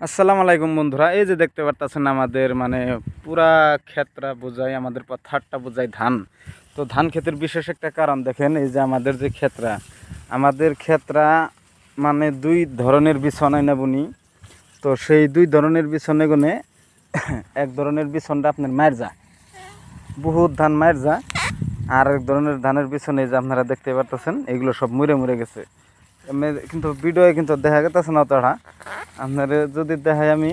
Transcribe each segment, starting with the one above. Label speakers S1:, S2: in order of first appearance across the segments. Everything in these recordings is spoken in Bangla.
S1: আসসালামু আলাইকুম বন্ধুরা, এই যে দেখতে পারতেছেন আমাদের মানে পুরা ক্ষেতটা বোঝায়, আমাদের পথারটা বোঝায় ধান। তো ধান ক্ষেতের বিশেষ একটা কারণ দেখেন, এই যে আমাদের যে ক্ষেতরা, আমাদের ক্ষেতরা মানে দুই ধরনের বিছন না বুনি। তো সেই দুই ধরনের বিছনে গুনে এক ধরনের বিছনটা আপনার মায়ের যা বহুত ধান মায়ের যা, আর এক ধরনের ধানের বিছনে যে আপনারা দেখতে পারতেছেন এগুলো সব মুড়ে মুড়ে গেছে। কিন্তু ভিডিও কিন্তু দেখা গেছে না তোরা, আপনারা যদি দেখায় আমি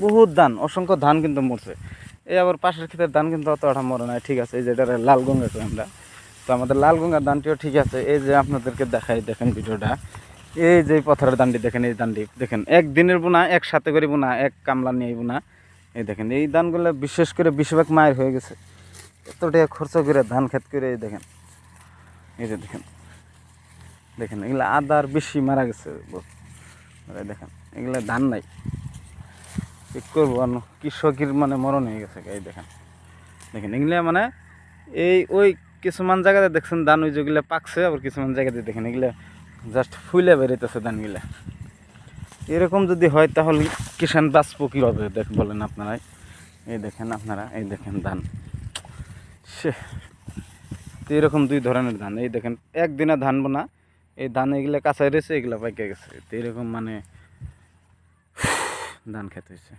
S1: বহুত ধান, অসংখ্য ধান কিন্তু মরছে। এই আবার পাশের ক্ষেতের ধান কিন্তু অতটা মরে নাই, ঠিক আছে। এই যে এটা লাল গঙ্গা কই আমরা, তো আমাদের লাল গঙ্গার ধানটিও ঠিক আছে। এই যে আপনাদেরকে দেখাই, দেখেন ভিডিওটা, এই যে পথারের ধানটি দেখেন, এই ধানটি দেখেন একদিনের বোনা, একসাথে করে বোনা, এক কামলা নিয়ে বোনা। এই দেখেন এই ধানগুলো বিশেষ করে বেশিরভাগ মায়ের হয়ে গেছে, এত টাকা খরচ করে ধান ক্ষেত করে। এই দেখেন, এই যে দেখেন দেখেন এগুলো আদার বেশি মারা গেছে। দেখেন এগুলো ধান নাই, কি করবো, কৃষকের মানে মরণ হয়ে গেছে। এই দেখেন দেখেন এগুলো মানে এই ওই কিছুমান জায়গাতে দেখছেন ধান ওই যেগুলো পাকছে, আবার কিছুমান জায়গাতে দেখেন এগুলো জাস্ট ফুলে বেরোতেছে ধানগুলা। এরকম যদি হয় তাহলে কিষান বাঁচবো কীভাবে দেখ বলেন আপনারাই। এই দেখেন আপনারা, এই দেখেন ধান সে, তো এরকম দুই ধরনের ধান। এই দেখেন একদিনে ধান বোনা, এই ধান এগুলো কাঁচাই রয়েছে, এগুলো পাইকে গেছে। তো এরকম মানে ধান খেতে হয়েছে।